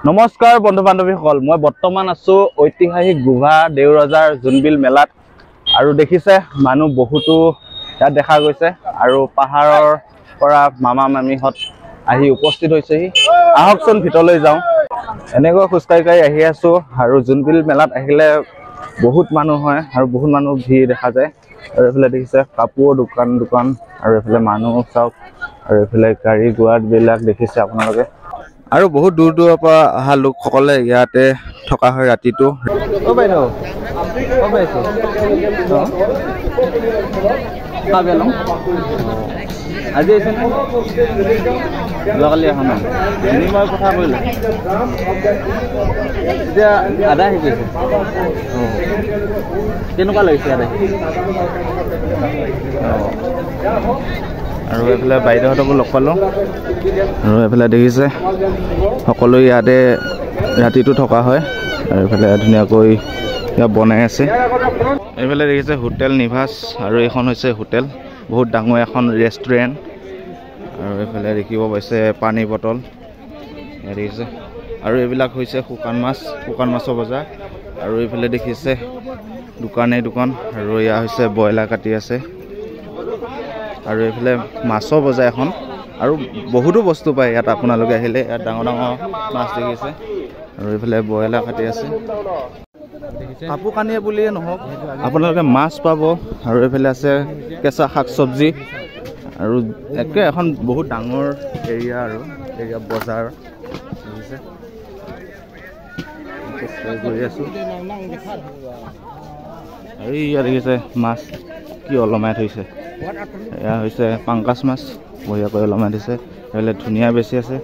নমস্কাৰ বন্ধু বান্ধৱীসকল, মই বৰ্তমান আছো ঐতিহাসিক গোভা দেওৰজাৰ জোনবিল মেলাত আৰু দেখিছে মানুহ বহুতো ইয়াত দেখা গৈছে আৰু পাহাৰৰ পৰা মামা মামীহঁত আহি উপস্থিত হৈছেহি। আহকচোন ভিতৰলৈ যাওঁ। এনেকৈ খোজকাঢ়ি আহি আছো আৰু জোনবিল মেলাত আহিলে বহুত মানুহ হয় আৰু বহুত মানুহ ভিৰ দেখা যায়। আৰু এইফালে দেখিছে কাপোৰৰ দোকান আৰু এইফালে মানুহ চাওক আৰু এইফালে গাড়ী গুৱাৰবিলাক দেখিছে আপোনালোকে। আৰু বহুত দূৰৰ পৰা অহা লোকসকলে ইয়াতে থকা হয় ৰাতিটো। অ বাইদেউ, অ বাইদেউ, আজি আহিছে নে? যোৱাকালি অহা নাই, মই কথা কৰিলোঁ। এতিয়া আদা আহি গৈছে। কেনেকুৱা লাগিছে আদা? আৰু এইফালে বাইদেউহঁতকো লগ পালোঁ আৰু এইফালে দেখিছে সকলো ইয়াতে ৰাতিটো থকা হয় আৰু এইফালে ধুনীয়াকৈ ইয়াত বনাই আছে। এইফালে দেখিছে হোটেল নিভাছ আৰু এইখন হৈছে হোটেল, বহুত ডাঙৰ এখন ৰেষ্টুৰেণ্ট। আৰু এইফালে দেখিব পাইছে পানী বটল ইয়াত দেখিছে। আৰু এইবিলাক হৈছে শুকান মাছৰ বজাৰ। আৰু এইফালে দেখিছে দোকান আৰু এয়া হৈছে ব্ৰইলাৰ কাটি আছে। আৰু এইফালে মাছৰ বজাৰ এখন আৰু বহুতো বস্তু পায় ইয়াত। আপোনালোকে আহিলে ইয়াত ডাঙৰ মাছ দেখিছে আৰু এইফালে ব্ৰইলাৰ কাটি আছে। কাপোৰ কানিয়ে বুলিয়ে নহওক আপোনালোকে মাছ পাব। আৰু এইফালে আছে কেঁচা শাক চব্জি আৰু একে এখন বহুত ডাঙৰ এৰিয়া বজাৰ দেখিছে। কৰি আছো আৰু ইয়াত দেখিছে মাছ কি ওলমাই থৈছে। এয়া হৈছে পাংকাছ মাছ, বঢ়িয়াকৈ ওলমাই দিছে। এইফালে ধুনীয়া বেছি আছে।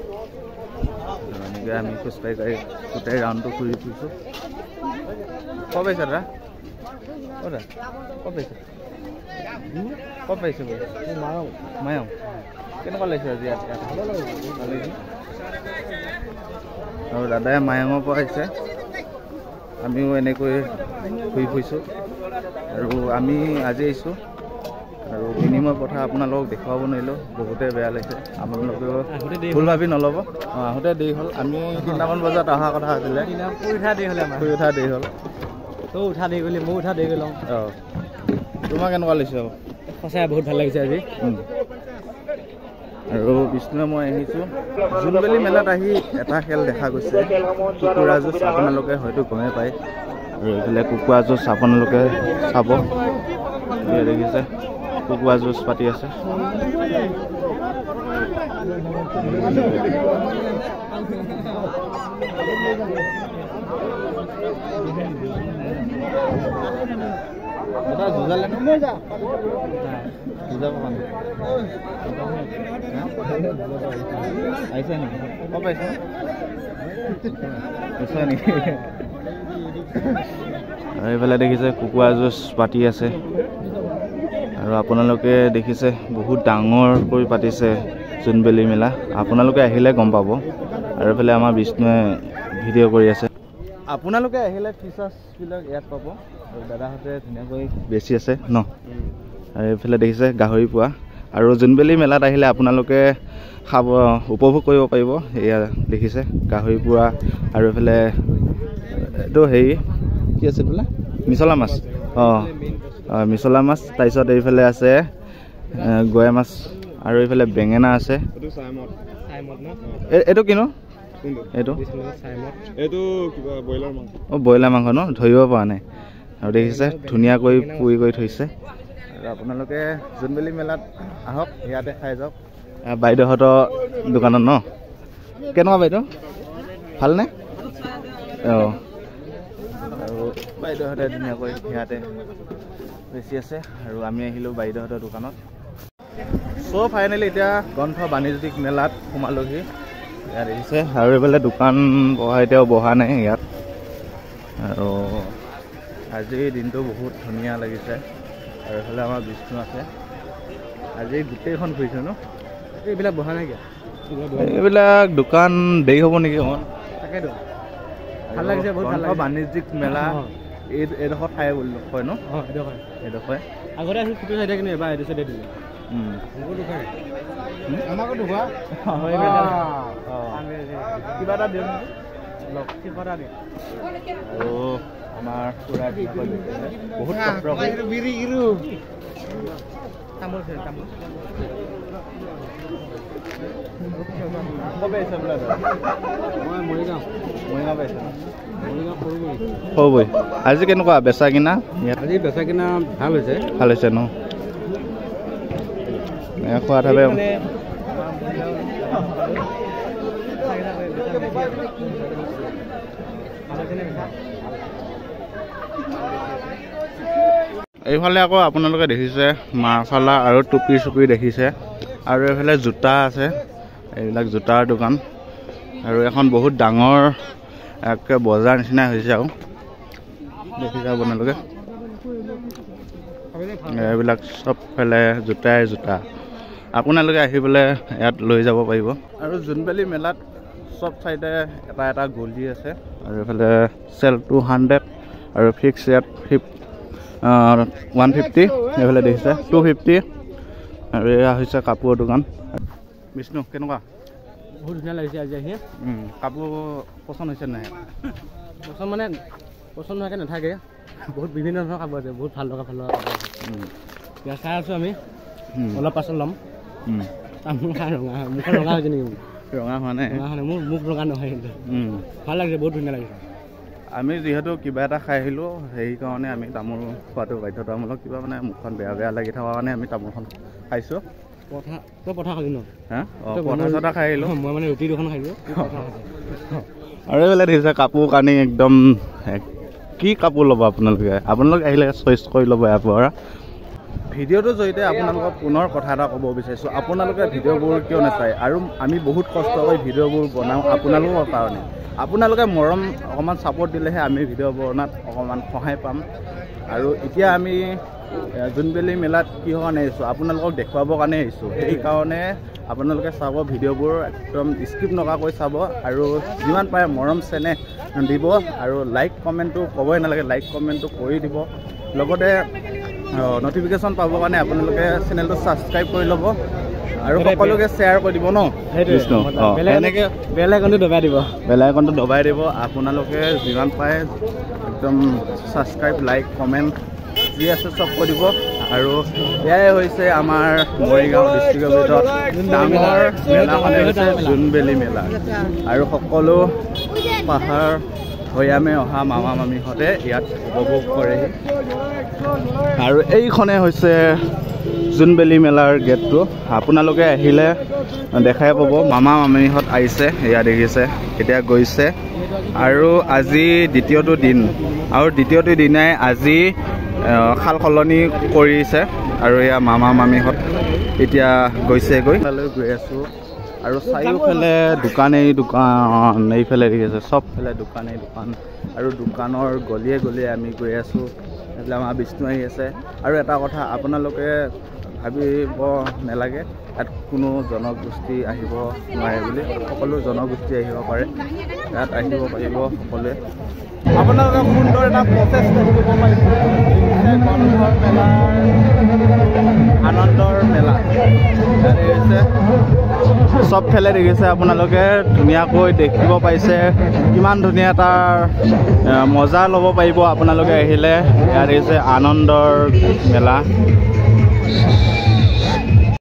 এনেকৈ আমি খোজকাঢ়ি গোটেই ৰাউণ্ডটো ঘূৰি ফুৰিছোঁ। ক'ত পাইছে দাদা? ক'ত পাইছে মায়ং? কেনেকুৱা লাগিছে আজি ইয়াত? আৰু দাদাই মায়ঙৰ পৰা আহিছে, আমিও এনেকৈ ঘূৰি ফুৰিছোঁ। আৰু আমি আজি আহিছোঁ আৰু বিনিময় কথা আপোনালোকক দেখুৱাব নোৱাৰিলোঁ, বহুতে বেয়া লাগিছে। আপোনালোকেও ভুল ভাবি নল'ব। আহোঁতে দেৰি হ'ল, আমি 3টামান বজাত অহা কথা আছিলে। শুই উঠা দেৰি হ'ল। তই উঠা দেৰি কৰিলি, ময়ো উঠা দেৰি কৰিলোঁ। তোমাৰ কেনেকুৱা লাগিছে? সঁচাই বহুত ভাল লাগিছে আজি। আৰু বিষ্ণুৱে মই আহিছোঁ জোনবিল মেলাত আহি এটা খেল দেখা গৈছে, কুকুৰা যুঁজ। আপোনালোকে হয়তো গমেই পায়। আৰু এইফালে কুকুৰা যুঁজ আপোনালোকে চাব। দেখিছে কুকুৰা যুঁজ পাতি আছে। যুঁজালে আহিছে নেকি? ক'ত পাইছে নেকি? আৰু এইফালে দেখিছে কুকুৰা যুঁজ পাতি আছে। আৰু আপোনালোকে দেখিছে বহুত ডাঙৰ কৰি পাতিছে জোনবিল মেলা। আপোনালোকে আহিলে গম পাব। আৰু এইফালে আমাৰ বিষ্ণুৱে ভিডিঅ' কৰি আছে। আপোনালোকে আহিলে ফিচাৰ্ছবিলাক ইয়াত পাব। আৰু দাদাহঁতে ধুনীয়াকৈ বেছি আছে ন। আৰু এইফালে দেখিছে গাহৰি পোৱা। আৰু জোনবিল মেলাত আহিলে আপোনালোকে উপভোগ কৰিব পাৰিব। এয়া দেখিছে গাহৰি পোৱা। আৰু এইফালে এইটো হেৰি কি আছে বোলে, মিছলা মাছ। মিছলা মাছ। তাৰপিছত এইফালে আছে গয়া মাছ আৰু এইফালে বেঙেনা আছে। এইটো কিনো? এইটো ব্ৰইলাৰ মাংস ন, ধৰিব পৰা নাই। আৰু দেখিছে ধুনীয়াকৈ পুৰি কৰি থৈছে। আৰু আপোনালোকে জোনবিল মেলাত আহক, ইয়াতে খাই যাওক। বাইদেউহঁতৰ দোকানত ন। কেনেকুৱা বাইদেউ, ভালনে? আৰু বাইদেউহঁতে ধুনীয়াকৈ ইয়াতে বেছি আছে। আৰু আমি আহিলোঁ বাইদেউহঁতৰ দোকানত। চ' ফাইনেলি এতিয়া গ্ৰন্থ বাণিজ্যিক মেলাত সোমালোহি। ইয়াত দেখিছে আৰু এইফালে দোকান এতিয়াও বহা নাই ইয়াত। আৰু আজিৰ দিনটো বহুত ধুনীয়া লাগিছে। আৰু এইফালে আমাৰ বিষ্ণু আছে। আজি গোটেইখন ঘূৰিছোঁ ন। এইবিলাক বহা নাই কিয়? এইবিলাক দোকান দেৰি হ'ব নেকি অকণ। তাকেতো ভাল লাগিছে, বহুত ভাল লাগিছে। বাণিজ্যিক মেলা এইডোখৰ ঠাই বুলি কয় ন? এইডোখৰ আগতে আছিল সিটো চাইডে, কিন্তু এবাৰ এইটো চাইডে দিলে। আমাকো কিবা এটা দিয়ক। আৰু আমাৰ পুৰা বহুত আজি কেনেকুৱা বেচা কিনা? আজি বেচা কিনা ভাল হৈছে ন? খোৱা থাবে এইফালে আকৌ আপোনালোকে দেখিছে মাৰফালা আৰু টুপি চুপি দেখিছে, আৰু এইফালে জোতা আছে, এইবিলাক জোতাৰ দোকান, আৰু এখন বহুত ডাঙৰ একে বজাৰ নিচিনা হৈছে আৰু দেখিছে আপোনালোকে। এইবিলাক চবফালে জোতাই জোতা, আপোনালোকে আহি পেলাই ইয়াত লৈ যাব পাৰিব। আৰু জোনবেলি মেলাত চব চাইডে এটা এটা গলি আছে, আৰু এইফালে চেল 200 আৰু ফিক্স ৰেট 150, এইফালে দেখিছে 250, আৰু এয়া হৈছে কাপোৰৰ দোকান। বিষ্ণু কেনেকুৱা? বহুত ধুনীয়া লাগিছে আজি আহি। কাপোৰ পচন্দ হৈছে নাই? পচন্দ মানে পচন্দ নোহোৱাকৈ নাথাকে, বহুত বিভিন্ন ধৰণৰ কাপোৰ আছে, বহুত ভাল লগা কাপোৰ আছে। এতিয়া চাই আছোঁ আমি, অলপ পাছত ল'ম। মুখ ৰঙা হৈছে নেকি? ৰঙা হোৱা নাই, মোৰ মুখ ৰঙা নহয়, কিন্তু ভাল লাগিছে, বহুত ধুনীয়া লাগিছে। আমি যিহেতু কিবা এটা খাই আহিলোঁ, সেইকাৰণে আমি তামোল খোৱাটো বাধ্যতামূলক। কিবা মানে মুখখন বেয়া লাগি থকাৰ কাৰণে আমি তামোলখন খাইছোঁ। তই পঠা খালি ন? পঠা চঠা খাই আহিলোঁ, মই মানে ৰুটি দুখন খাইছোঁ। আৰু এইফালে দেখিছে কাপোৰ কানি একদম কি কাপোৰ ল'ব আপোনালোকে আহিলে চইচ কৰি ল'ব ইয়াৰ পৰা। ভিডিঅ'টোৰ জৰিয়তে আপোনালোকক পুনৰ কথা এটা ক'ব বিচাৰিছোঁ, আপোনালোকে ভিডিঅ'বোৰ কিয় নাচায়? আৰু আমি বহুত কষ্ট কৰি ভিডিঅ'বোৰ বনাওঁ আপোনালোকৰ কাৰণে। আপোনালোকে মৰম অকণমান ছাপোৰ্ট দিলেহে আমি ভিডিঅ' বনাত অকণমান সহায় পাম। আৰু এতিয়া আমি জোনবেলি মেলাত কিহৰ কাৰণে আহিছোঁ? আপোনালোকক দেখুৱাবৰ কাৰণে আহিছোঁ। সেইকাৰণে আপোনালোকে চাব, ভিডিঅ'বোৰ একদম স্কিপ নকৰাকৈ চাব, আৰু যিমান পাৰে মৰম চেনেহ দিব, আৰু লাইক কমেণ্টটো ক'বই নালাগে, লাইক কমেণ্টটো কৰি দিব। লগতে নটিফিকেশ্যন পাবৰ কাৰণে আপোনালোকে চেনেলটো ছাবস্ক্ৰাইব কৰি ল'ব, আৰু সকলোকে শ্বেয়াৰ কৰি দিব ন? এনেকৈ বেল আইকনটো দবাই দিব, আপোনালোকে যিমান পাৰে একদম ছাবস্ক্ৰাইব, লাইক, কমেণ্ট যি আছে চব কৰি দিব। আৰু এয়াই হৈছে আমাৰ মৰিগাঁও ডিষ্ট্ৰিক্টৰ ভিতৰত ডাঙৰ মেলাখনে হৈছে জোনবেলি মেলা, আৰু সকলো পাহাৰ ভৈয়ামে অহা মামা মামীহঁতে ইয়াত উপভোগ কৰেহি। আৰু এইখনে হৈছে জোনবেলি মেলাৰ গেটটো, আপোনালোকে আহিলে দেখাই পাব মামা মামীহঁত আহিছে, এয়া দেখিছে এতিয়া গৈছে। আৰু আজি দ্বিতীয়টো দিন, আৰু দ্বিতীয়টো দিনাই আজি সাল সলনি কৰিছে, আৰু এয়া মামা মামীহঁত এতিয়া গৈছেগৈ। তালৈ গৈ আছোঁ, আৰু চাৰিওফালে দোকানেই দোকান, এইফালে দেখিছে চবফালে দোকানেই দোকান, আৰু দোকানৰ গলিয়ে গলিয়ে আমি গৈ আছোঁ। এইফালে আমাৰ বিষ্ণু আহি আছে। আৰু এটা কথা আপোনালোকে ভাবিব নালাগে ইয়াত কোনো জনগোষ্ঠী আহিব নোৱাৰে বুলি, সকলো জনগোষ্ঠী আহিব পাৰে, ইয়াত আহিব পাৰিব সকলোৱে। আপোনালোকে সুন্দৰ এটা প্ৰচেছ দেখিব পাৰিছে, গণধৰ মেলাৰ আনন্দৰ মেলা দেখিছে, চবফালে দেখিছে আপোনালোকে ধুনীয়াকৈ দেখিব পাইছে, কিমান ধুনীয়া তাৰ মজা ল'ব পাৰিব আপোনালোকে আহিলে। ইয়াত দেখিছে আনন্দৰ মেলা।